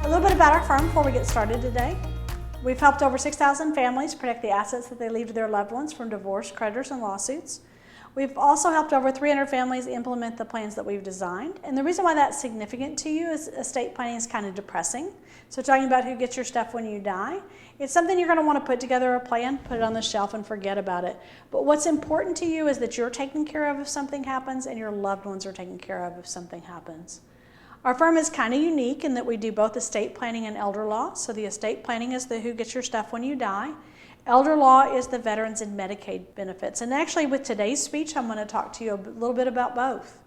A little bit about our firm before we get started today. We've helped over 6,000 families protect the assets that they leave to their loved ones from divorce, creditors, and lawsuits. We've also helped over 300 families implement the plans that we've designed. And the reason why that's significant to you is estate planning is kind of depressing. So talking about who gets your stuff when you die, it's something you're going to want to put together a plan, put it on the shelf, and forget about it. But what's important to you is that you're taken care of if something happens and your loved ones are taken care of if something happens. Our firm is kind of unique in that we do both estate planning and elder law. So the estate planning is the who gets your stuff when you die. Elder law is the veterans and Medicaid benefits. And actually with today's speech, I'm going to talk to you a little bit about both.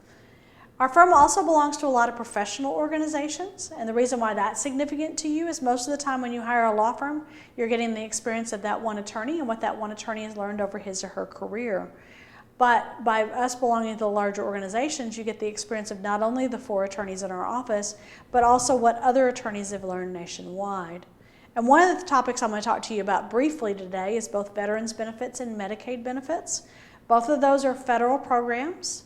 Our firm also belongs to a lot of professional organizations. And the reason why that's significant to you is most of the time when you hire a law firm, you're getting the experience of that one attorney and what that one attorney has learned over his or her career. But by us belonging to the larger organizations, you get the experience of not only the 4 attorneys in our office, but also what other attorneys have learned nationwide. And one of the topics I'm going to talk to you about briefly today is both veterans benefits and Medicaid benefits. Both of those are federal programs,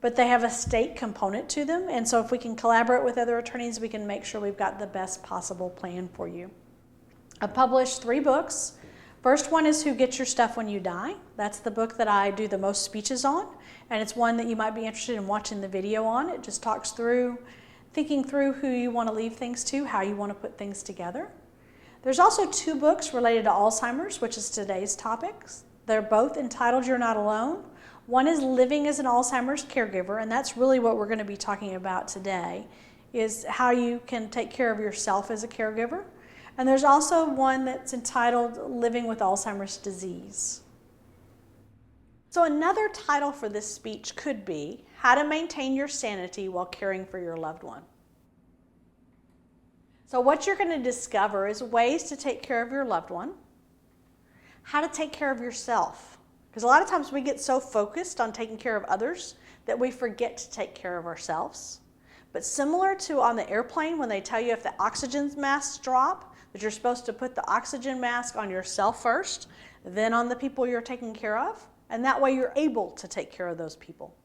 but they have a state component to them. And so if we can collaborate with other attorneys, we can make sure we've got the best possible plan for you. I've published 3 books. First one is Who Gets Your Stuff When You Die. That's the book that I do the most speeches on, and it's one that you might be interested in watching the video on. It just talks through, thinking through who you want to leave things to, how you want to put things together. There's also 2 books related to Alzheimer's, which is today's topics. They're both entitled You're Not Alone. One is Living as an Alzheimer's Caregiver, and that's really what we're going to be talking about today, is how you can take care of yourself as a caregiver. And there's also one that's entitled Living with Alzheimer's Disease. So another title for this speech could be How to Maintain Your Sanity While Caring for Your Loved One. So what you're going to discover is ways to take care of your loved one, how to take care of yourself. Because a lot of times we get so focused on taking care of others that we forget to take care of ourselves. But similar to on the airplane when they tell you if the oxygen masks drop, that you're supposed to put the oxygen mask on yourself first, then on the people you're taking care of, and that way you're able to take care of those people.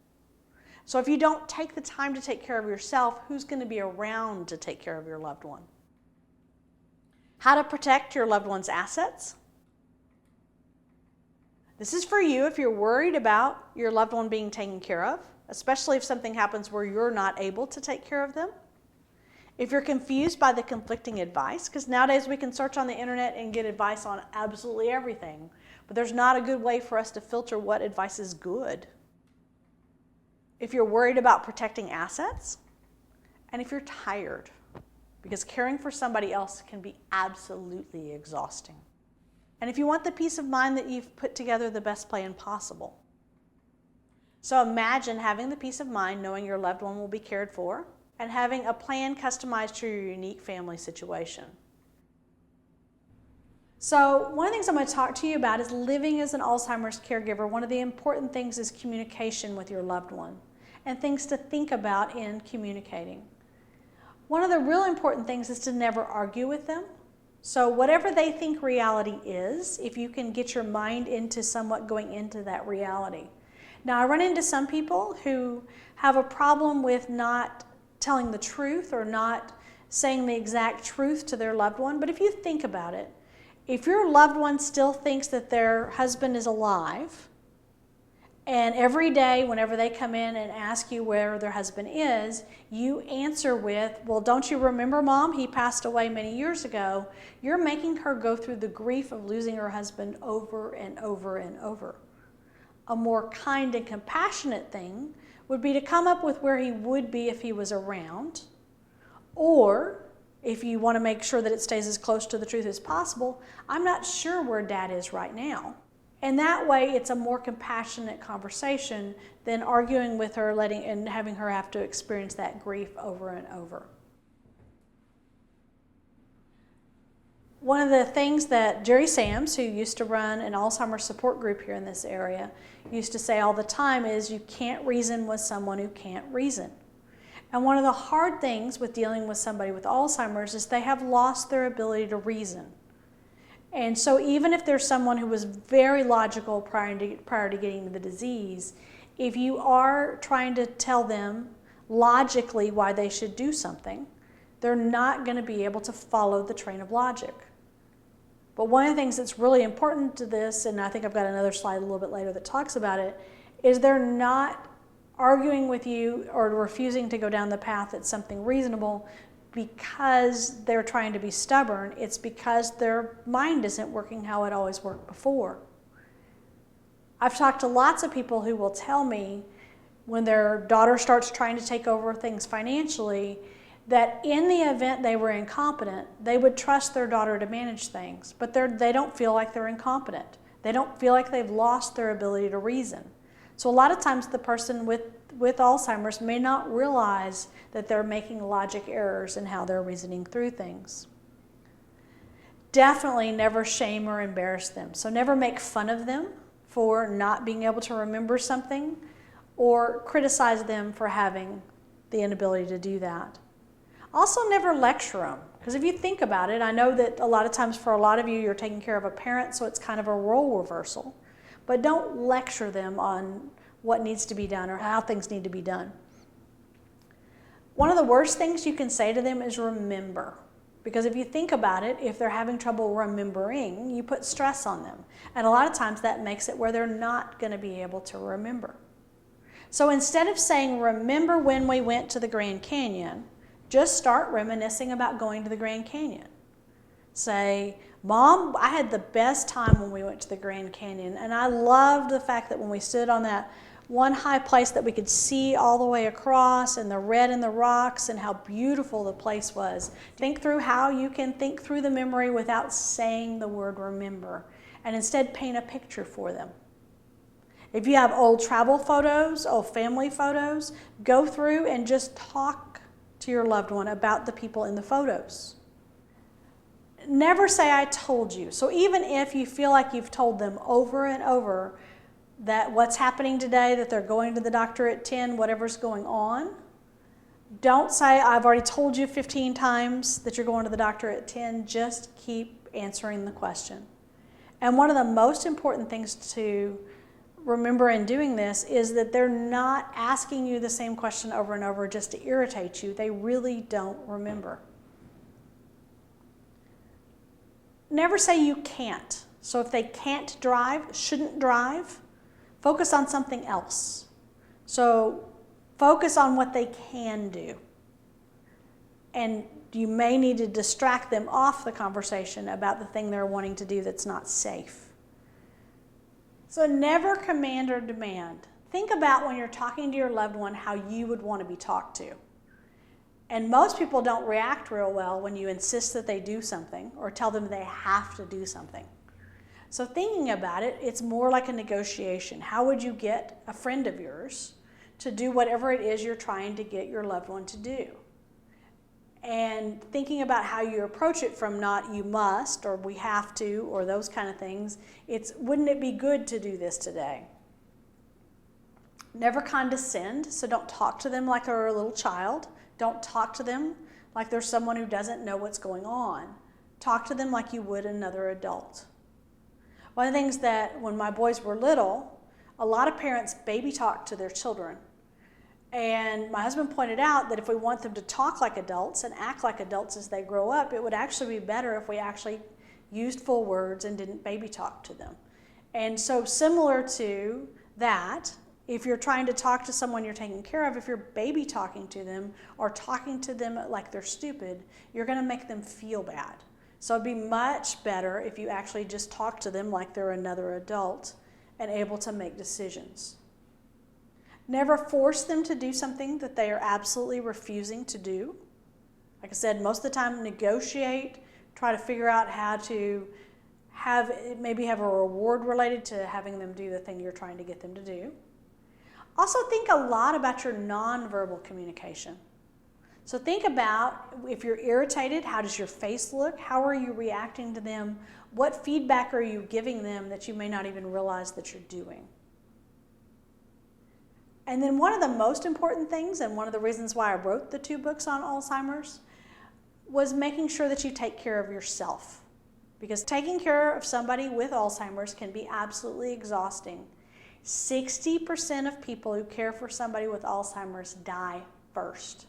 So if you don't take the time to take care of yourself, who's going to be around to take care of your loved one? How to protect your loved one's assets. This is for you if you're worried about your loved one being taken care of, especially if something happens where you're not able to take care of them. If you're confused by the conflicting advice, because nowadays we can search on the internet and get advice on absolutely everything, but there's not a good way for us to filter what advice is good. If you're worried about protecting assets, and if you're tired, because caring for somebody else can be absolutely exhausting. And if you want the peace of mind that you've put together the best plan possible. So imagine having the peace of mind knowing your loved one will be cared for, and having a plan customized to your unique family situation. So one of the things I'm going to talk to you about is living as an Alzheimer's caregiver. One of the important things is communication with your loved one and things to think about in communicating. One of the real important things is to never argue with them. So whatever they think reality is, if you can get your mind into somewhat going into that reality. Now I run into some people who have a problem with not telling the truth or not saying the exact truth to their loved one. But if you think about it, if your loved one still thinks that their husband is alive, and every day whenever they come in and ask you where their husband is, you answer with, well, don't you remember, Mom? He passed away many years ago. You're making her go through the grief of losing her husband over and over and over. A more kind and compassionate thing would be to come up with where he would be if he was around, or if you want to make sure that it stays as close to the truth as possible, I'm not sure where Dad is right now. And that way it's a more compassionate conversation than arguing with her and having her have to experience that grief over and over. One of the things that Jerry Sams, who used to run an Alzheimer's support group here in this area, used to say all the time is you can't reason with someone who can't reason. And one of the hard things with dealing with somebody with Alzheimer's is they have lost their ability to reason. And so even if there's someone who was very logical prior to getting the disease, if you are trying to tell them logically why they should do something, they're not going to be able to follow the train of logic. But one of the things that's really important to this, and I think I've got another slide a little bit later that talks about it, is they're not arguing with you or refusing to go down the path that's something reasonable because they're trying to be stubborn. It's because their mind isn't working how it always worked before. I've talked to lots of people who will tell me when their daughter starts trying to take over things financially, that in the event they were incompetent, they would trust their daughter to manage things, but they don't feel like they're incompetent. They don't feel like they've lost their ability to reason. So a lot of times the person with Alzheimer's may not realize that they're making logic errors in how they're reasoning through things. Definitely never shame or embarrass them. So never make fun of them for not being able to remember something or criticize them for having the inability to do that. Also, never lecture them, because if you think about it, I know that a lot of times for a lot of you, you're taking care of a parent, so it's kind of a role reversal. But don't lecture them on what needs to be done or how things need to be done. One of the worst things you can say to them is remember. Because if you think about it, if they're having trouble remembering, you put stress on them. And a lot of times that makes it where they're not going to be able to remember. So instead of saying, remember when we went to the Grand Canyon, just start reminiscing about going to the Grand Canyon. Say, Mom, I had the best time when we went to the Grand Canyon, and I loved the fact that when we stood on that one high place that we could see all the way across, and the red in the rocks, and how beautiful the place was. Think through how you can think through the memory without saying the word remember, and instead paint a picture for them. If you have old travel photos, old family photos, go through and just talk to your loved one about the people in the photos. Never say, I told you. So even if you feel like you've told them over and over that what's happening today, that they're going to the doctor at 10, whatever's going on, don't say, I've already told you 15 times that you're going to the doctor at 10. Just keep answering the question. And one of the most important things to remember in doing this is that they're not asking you the same question over and over just to irritate you. They really don't remember. Never say you can't. So if they can't drive, shouldn't drive, focus on something else. So focus on what they can do. And you may need to distract them off the conversation about the thing they're wanting to do that's not safe. So never command or demand. Think about when you're talking to your loved one how you would want to be talked to. And most people don't react real well when you insist that they do something or tell them they have to do something. So thinking about it, it's more like a negotiation. How would you get a friend of yours to do whatever it is you're trying to get your loved one to do? And thinking about how you approach it from not you must or we have to or those kind of things, it's wouldn't it be good to do this today? Never condescend, so don't talk to them like they're a little child. Don't talk to them like they're someone who doesn't know what's going on. Talk to them like you would another adult. One of the things that when my boys were little, a lot of parents baby talk to their children. And my husband pointed out that if we want them to talk like adults and act like adults as they grow up, it would actually be better if we actually used full words and didn't baby talk to them. And so similar to that, if you're trying to talk to someone you're taking care of, if you're baby talking to them or talking to them like they're stupid, you're going to make them feel bad. So it'd be much better if you actually just talk to them like they're another adult and able to make decisions. Never force them to do something that they are absolutely refusing to do. Like I said, most of the time negotiate, try to figure out how to maybe have a reward related to having them do the thing you're trying to get them to do. Also think a lot about your nonverbal communication. So think about if you're irritated, how does your face look? How are you reacting to them? What feedback are you giving them that you may not even realize that you're doing? And then one of the most important things, and one of the reasons why I wrote the 2 books on Alzheimer's, was making sure that you take care of yourself. Because taking care of somebody with Alzheimer's can be absolutely exhausting. 60% of people who care for somebody with Alzheimer's die first.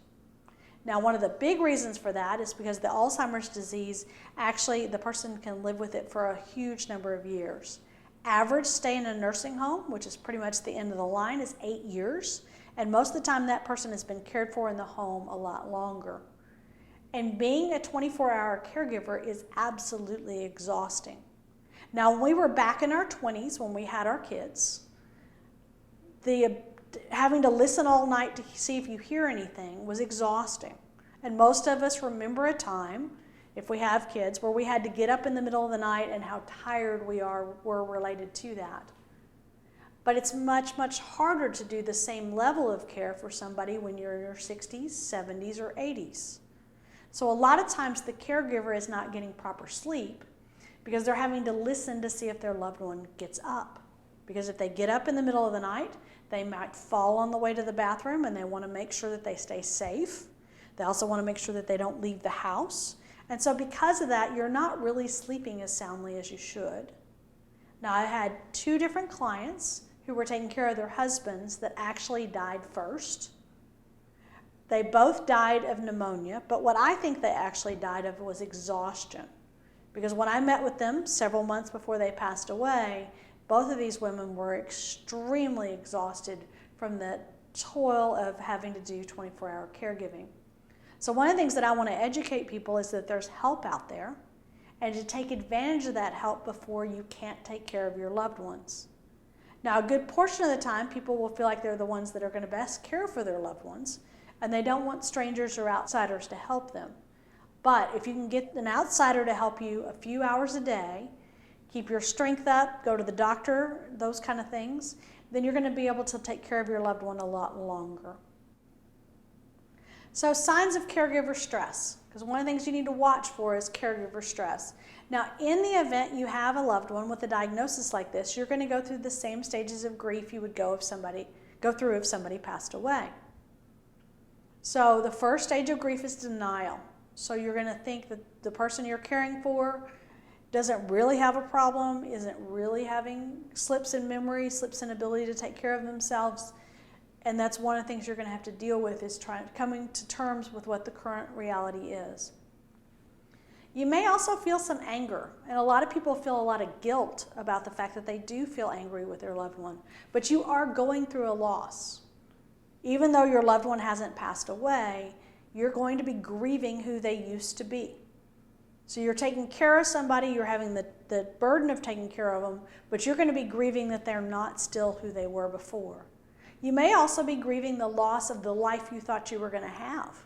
Now, one of the big reasons for that is because the Alzheimer's disease, actually, the person can live with it for a huge number of years. Average stay in a nursing home, which is pretty much the end of the line, is 8 years. And most of the time, that person has been cared for in the home a lot longer. And being a 24-hour caregiver is absolutely exhausting. Now, when we were back in our 20s, when we had our kids, having to listen all night to see if you hear anything was exhausting. And most of us remember a time, if we have kids, where we had to get up in the middle of the night and how tired we were related to that. But it's much, much harder to do the same level of care for somebody when you're in your 60s, 70s, or 80s. So a lot of times the caregiver is not getting proper sleep because they're having to listen to see if their loved one gets up. Because if they get up in the middle of the night, they might fall on the way to the bathroom, and they want to make sure that they stay safe. They also want to make sure that they don't leave the house. And so because of that, you're not really sleeping as soundly as you should. Now, I had 2 different clients who were taking care of their husbands that actually died first. They both died of pneumonia, but what I think they actually died of was exhaustion. Because when I met with them several months before they passed away, both of these women were extremely exhausted from the toil of having to do 24-hour caregiving. So one of the things that I want to educate people is that there's help out there, and to take advantage of that help before you can't take care of your loved ones. Now, a good portion of the time, people will feel like they're the ones that are going to best care for their loved ones, and they don't want strangers or outsiders to help them. But if you can get an outsider to help you a few hours a day, keep your strength up, go to the doctor, those kind of things, then you're going to be able to take care of your loved one a lot longer. So signs of caregiver stress, because one of the things you need to watch for is caregiver stress. Now, in the event you have a loved one with a diagnosis like this, you're going to go through the same stages of grief you would go through if somebody passed away. So the first stage of grief is denial. So you're going to think that the person you're caring for doesn't really have a problem, isn't really having slips in memory, slips in ability to take care of themselves. And that's one of the things you're going to have to deal with, is coming to terms with what the current reality is. You may also feel some anger, and a lot of people feel a lot of guilt about the fact that they do feel angry with their loved one. But you are going through a loss. Even though your loved one hasn't passed away, you're going to be grieving who they used to be. So you're taking care of somebody, you're having the burden of taking care of them, but you're going to be grieving that they're not still who they were before. You may also be grieving the loss of the life you thought you were going to have.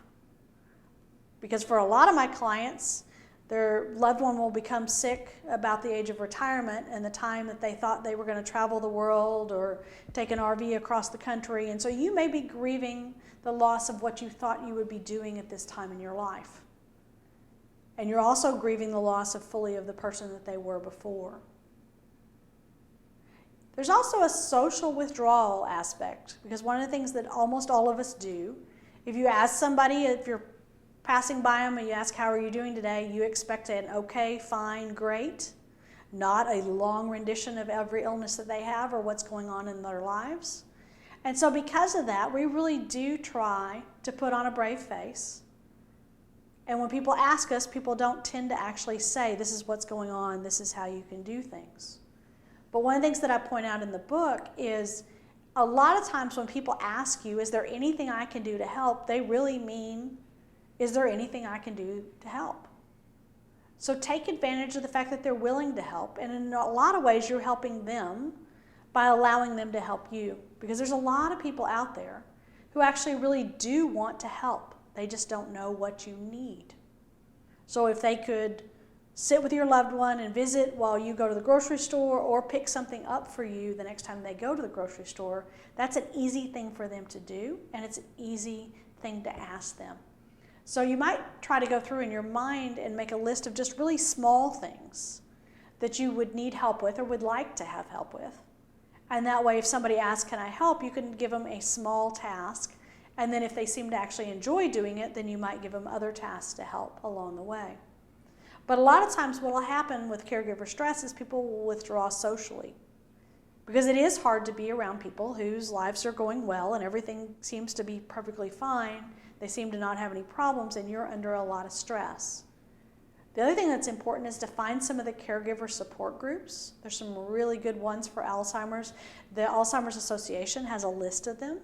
Because for a lot of my clients, their loved one will become sick about the age of retirement and the time that they thought they were going to travel the world or take an RV across the country. And so you may be grieving the loss of what you thought you would be doing at this time in your life. And you're also grieving the loss of the person that they were before. There's also a social withdrawal aspect, because one of the things that almost all of us do, if you ask somebody, if you're passing by them and you ask, how are you doing today, you expect an okay, fine, great, not a long rendition of every illness that they have or what's going on in their lives. And so because of that, we really do try to put on a brave face. And when people ask us, people don't tend to actually say, this is what's going on, this is how you can do things. But one of the things that I point out in the book is a lot of times when people ask you, is there anything I can do to help, they really mean, is there anything I can do to help? So take advantage of the fact that they're willing to help. And in a lot of ways, you're helping them by allowing them to help you. Because there's a lot of people out there who actually really do want to help. They just don't know what you need. So if they could sit with your loved one and visit while you go to the grocery store, or pick something up for you the next time they go to the grocery store, that's an easy thing for them to do, and it's an easy thing to ask them. So you might try to go through in your mind and make a list of just really small things that you would need help with or would like to have help with. And that way, if somebody asks, can I help, you can give them a small task. And then if they seem to actually enjoy doing it, then you might give them other tasks to help along the way. But a lot of times what will happen with caregiver stress is people will withdraw socially. Because it is hard to be around people whose lives are going well and everything seems to be perfectly fine. they seem to not have any problems, and you're under a lot of stress. The other thing that's important is to find some of the caregiver support groups. There's some really good ones for Alzheimer's. The Alzheimer's Association has a list of them,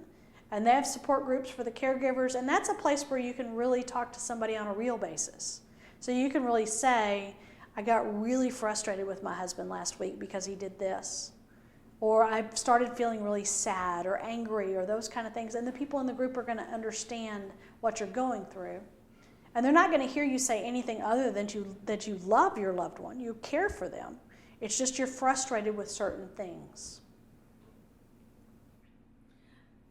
and they have support groups for the caregivers, and that's a place where you can really talk to somebody on a real basis. So you can really say, I got really frustrated with my husband last week because he did this. Or I started feeling really sad or angry or those kind of things, and the people in the group are going to understand what you're going through. And they're not going to hear you say anything other than that you love your loved one, you care for them. It's just you're frustrated with certain things.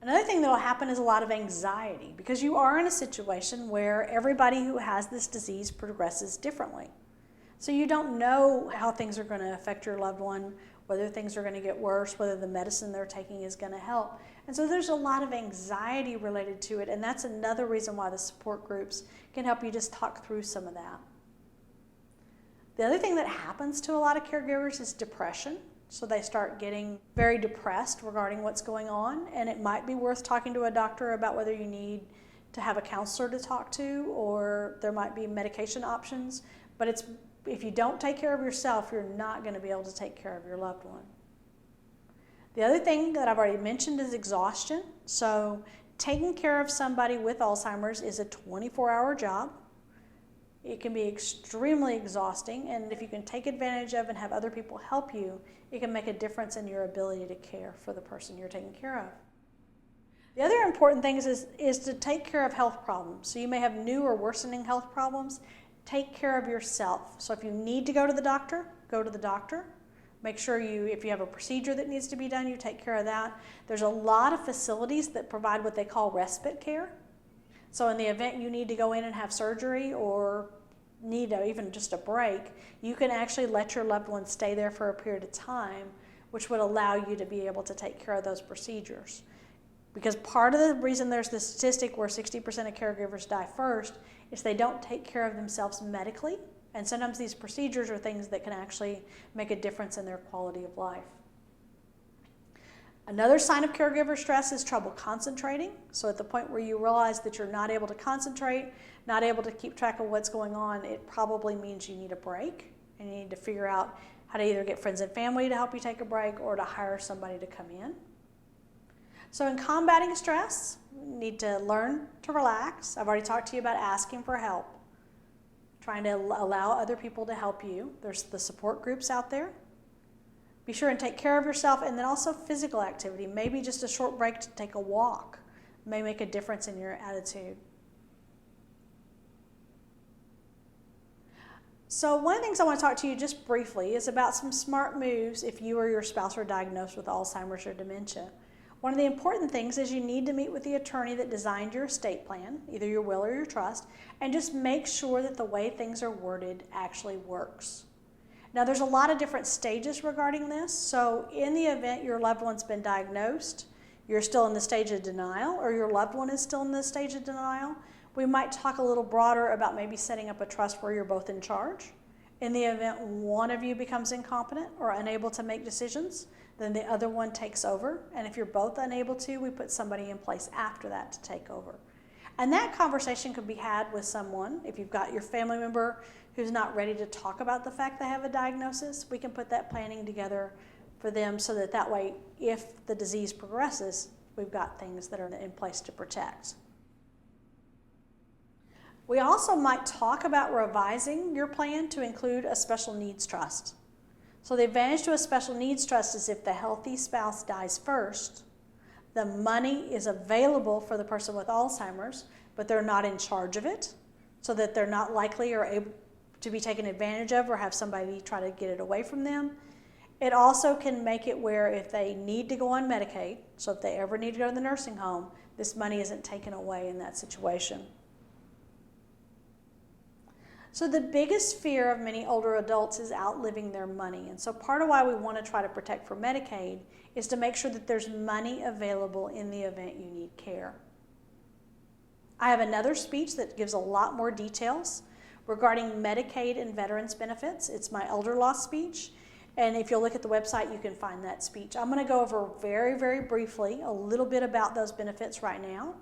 Another thing that will happen is a lot of anxiety, because you are in a situation where everybody who has this disease progresses differently. So you don't know how things are going to affect your loved one, whether things are going to get worse, whether the medicine they're taking is going to help. And so there's a lot of anxiety related to it, and that's another reason why the support groups can help you just talk through some of that. The other thing that happens to a lot of caregivers is depression. So they start getting very depressed regarding what's going on, and it might be worth talking to a doctor about whether you need to have a counselor to talk to, or there might be medication options. But if you don't take care of yourself, you're not going to be able to take care of your loved one. The other thing that I've already mentioned is exhaustion. So taking care of somebody with Alzheimer's is a 24-hour job. It can be extremely exhausting, and if you can take advantage of and have other people help you, it can make a difference in your ability to care for the person you're taking care of. The other important thing is to take care of health problems. So you may have new or worsening health problems. Take care of yourself. So if you need to go to the doctor, go to the doctor. Make sure if you have a procedure that needs to be done, you take care of that. There's a lot of facilities that provide what they call respite care. So in the event you need to go in and have surgery or need even just a break, you can actually let your loved one stay there for a period of time, which would allow you to be able to take care of those procedures. Because part of the reason there's this statistic where 60% of caregivers die first is they don't take care of themselves medically, and sometimes these procedures are things that can actually make a difference in their quality of life. Another sign of caregiver stress is trouble concentrating. So at the point where you realize that you're not able to concentrate, not able to keep track of what's going on, it probably means you need a break, and you need to figure out how to either get friends and family to help you take a break or to hire somebody to come in. So in combating stress, you need to learn to relax. I've already talked to you about asking for help, trying to allow other people to help you. There's the support groups out there. Be sure and take care of yourself, and then also physical activity. Maybe just a short break to take a walk may make a difference in your attitude. So one of the things I want to talk to you just briefly is about some smart moves if you or your spouse are diagnosed with Alzheimer's or dementia. One of the important things is you need to meet with the attorney that designed your estate plan, either your will or your trust, and just make sure that the way things are worded actually works. Now, there's a lot of different stages regarding this. So in the event your loved one's been diagnosed, you're still in the stage of denial, or your loved one is still in the stage of denial, we might talk a little broader about maybe setting up a trust where you're both in charge. In the event one of you becomes incompetent or unable to make decisions, then the other one takes over. And if you're both unable to, we put somebody in place after that to take over. And that conversation could be had with someone. If you've got your family member who's not ready to talk about the fact they have a diagnosis, we can put that planning together for them so that way, if the disease progresses, we've got things that are in place to protect. We also might talk about revising your plan to include a special needs trust. So the advantage to a special needs trust is if the healthy spouse dies first, the money is available for the person with Alzheimer's, but they're not in charge of it, so that they're not likely or able to be taken advantage of or have somebody try to get it away from them. It also can make it where if they need to go on Medicaid, so if they ever need to go to the nursing home, this money isn't taken away in that situation. So the biggest fear of many older adults is outliving their money. And so part of why we want to try to protect for Medicaid is to make sure that there's money available in the event you need care. I have another speech that gives a lot more details regarding Medicaid and veterans benefits. It's my elder law speech. And if you'll look at the website, you can find that speech. I'm going to go over very, very briefly a little bit about those benefits right now.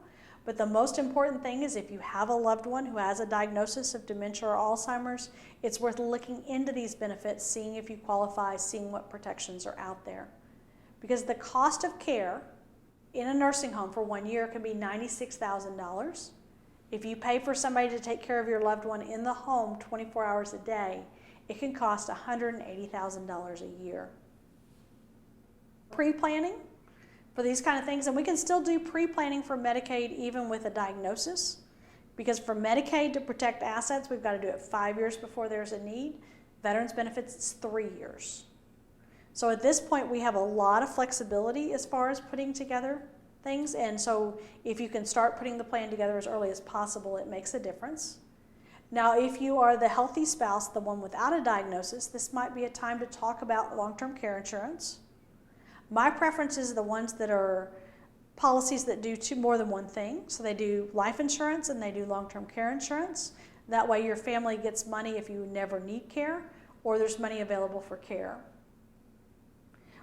But the most important thing is if you have a loved one who has a diagnosis of dementia or Alzheimer's, it's worth looking into these benefits, seeing if you qualify, seeing what protections are out there. Because the cost of care in a nursing home for 1 year can be $96,000. If you pay for somebody to take care of your loved one in the home 24 hours a day, it can cost $180,000 a year. Pre-planning for these kind of things, and we can still do pre-planning for Medicaid even with a diagnosis, because for Medicaid to protect assets, we've got to do it 5 years before there's a need. Veterans benefits, it's 3 years. So at this point, we have a lot of flexibility as far as putting together things, and so if you can start putting the plan together as early as possible, it makes a difference. Now, if you are the healthy spouse, the one without a diagnosis, this might be a time to talk about long-term care insurance. My preference is the ones that are policies that do more than one thing. So they do life insurance and they do long-term care insurance. That way your family gets money if you never need care, or there's money available for care.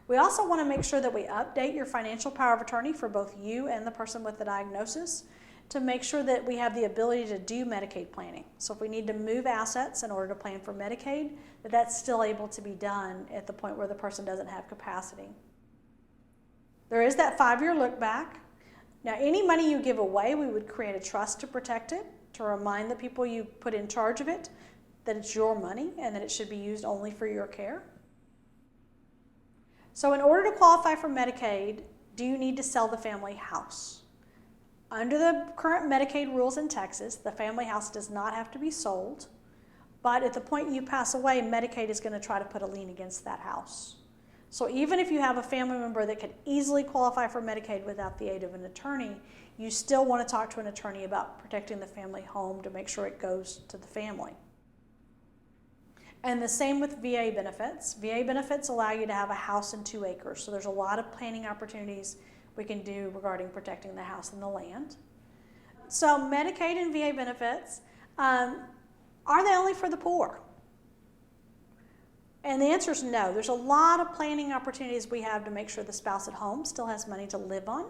We also want to make sure that we update your financial power of attorney for both you and the person with the diagnosis to make sure that we have the ability to do Medicaid planning. So if we need to move assets in order to plan for Medicaid, that's still able to be done at the point where the person doesn't have capacity. There is that 5-year look back. Now, any money you give away, we would create a trust to protect it, to remind the people you put in charge of it that it's your money and that it should be used only for your care. So in order to qualify for Medicaid, do you need to sell the family house? Under the current Medicaid rules in Texas, the family house does not have to be sold, but at the point you pass away, Medicaid is going to try to put a lien against that house. So even if you have a family member that could easily qualify for Medicaid without the aid of an attorney, you still want to talk to an attorney about protecting the family home to make sure it goes to the family. And the same with VA benefits. VA benefits allow you to have a house and 2 acres. So there's a lot of planning opportunities we can do regarding protecting the house and the land. So Medicaid and VA benefits, are they only for the poor? And the answer is no. There's a lot of planning opportunities we have to make sure the spouse at home still has money to live on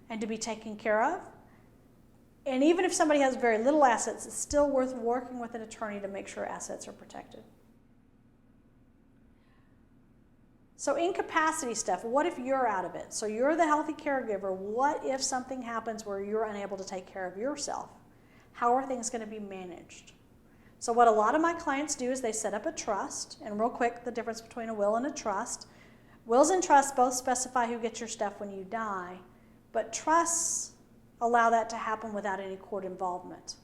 and to be taken care of. And even if somebody has very little assets, it's still worth working with an attorney to make sure assets are protected. So incapacity stuff, what if you're out of it? So you're the healthy caregiver. What if something happens where you're unable to take care of yourself? How are things going to be managed? So what a lot of my clients do is they set up a trust, and real quick, the difference between a will and a trust. Wills and trusts both specify who gets your stuff when you die, but trusts allow that to happen without any court involvement.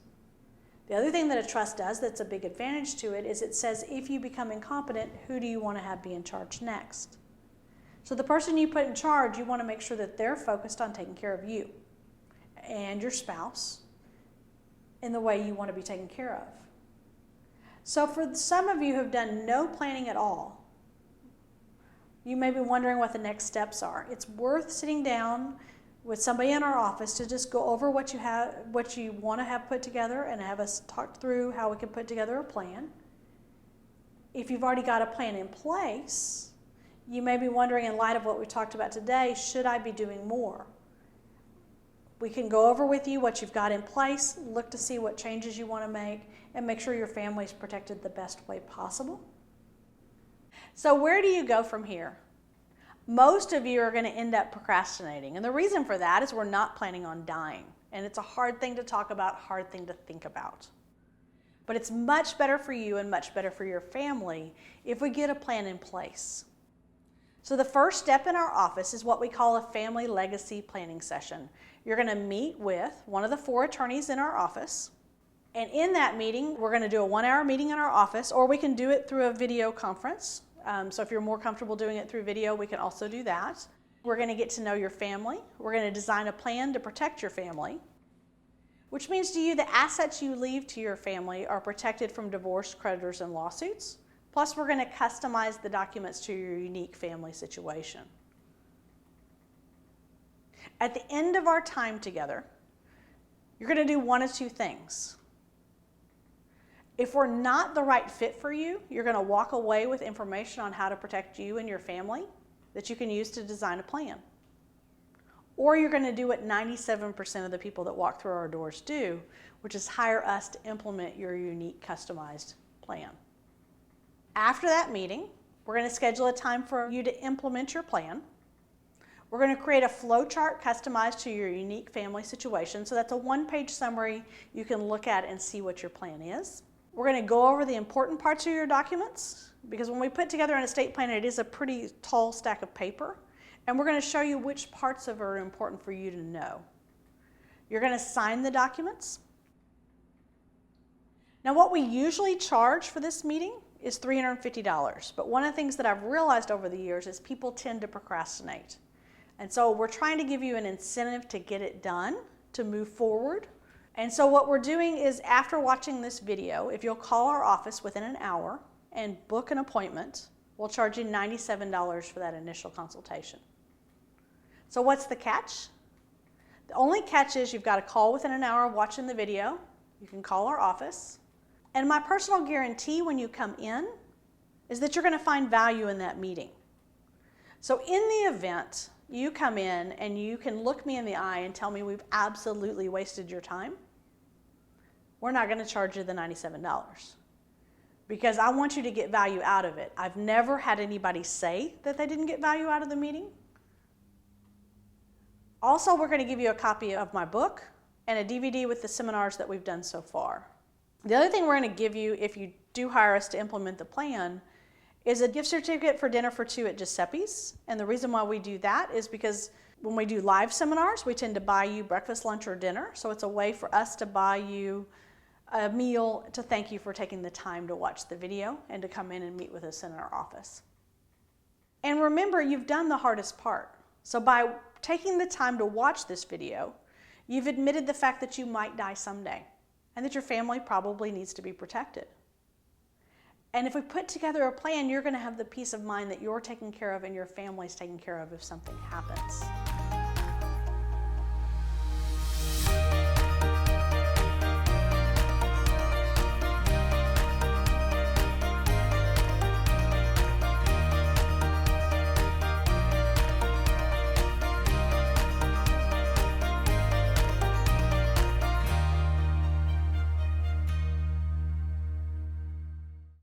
The other thing that a trust does that's a big advantage to it is it says if you become incompetent, who do you want to have be in charge next? So the person you put in charge, you want to make sure that they're focused on taking care of you and your spouse in the way you want to be taken care of. So for some of you who have done no planning at all, you may be wondering what the next steps are. It's worth sitting down with somebody in our office to just go over what you want to have put together and have us talk through how we can put together a plan. If you've already got a plan in place, you may be wondering, in light of what we talked about today, should I be doing more? We can go over with you what you've got in place, look to see what changes you want to make, and make sure your family's protected the best way possible. So where do you go from here? Most of you are going to end up procrastinating, and the reason for that is we're not planning on dying, and it's a hard thing to talk about, hard thing to think about. But it's much better for you and much better for your family if we get a plan in place. So the first step in our office is what we call a family legacy planning session. You're going to meet with one of the 4 attorneys in our office, and in that meeting, we're going to do a 1-hour meeting in our office, or we can do it through a video conference. So if you're more comfortable doing it through video, we can also do that. We're going to get to know your family. We're going to design a plan to protect your family, which means to you the assets you leave to your family are protected from divorce, creditors, and lawsuits. Plus, we're going to customize the documents to your unique family situation. At the end of our time together, you're going to do one of 2 things. If we're not the right fit for you, you're going to walk away with information on how to protect you and your family that you can use to design a plan. or you're going to do what 97% of the people that walk through our doors do, which is hire us to implement your unique customized plan. After that meeting, we're going to schedule a time for you to implement your plan. We're going to create a flow chart customized to your unique family situation. So that's a one-page summary you can look at and see what your plan is. We're going to go over the important parts of your documents, because when we put together an estate plan, it is a pretty tall stack of paper. And we're going to show you which parts of it are important for you to know. You're going to sign the documents. Now, what we usually charge for this meeting is $350. But one of the things that I've realized over the years is people tend to procrastinate. And so we're trying to give you an incentive to get it done, to move forward. And so what we're doing is, after watching this video, if you'll call our office within an hour and book an appointment, we'll charge you $97 for that initial consultation. So what's the catch? The only catch is you've got to call within an hour of watching the video. You can call our office. And my personal guarantee when you come in is that you're going to find value in that meeting. So in the event you come in and you can look me in the eye and tell me we've absolutely wasted your time, we're not going to charge you the $97, because I want you to get value out of it. I've never had anybody say that they didn't get value out of the meeting. Also, we're going to give you a copy of my book and a DVD with the seminars that we've done so far. The other thing we're going to give you, if you do hire us to implement the plan, is a gift certificate for dinner for two at Giuseppe's. And the reason why we do that is because when we do live seminars, we tend to buy you breakfast, lunch, or dinner. So it's a way for us to buy you a meal to thank you for taking the time to watch the video and to come in and meet with us in our office. And remember, you've done the hardest part. So by taking the time to watch this video, you've admitted the fact that you might die someday and that your family probably needs to be protected. And if we put together a plan, you're going to have the peace of mind that you're taken care of and your family's taken care of if something happens.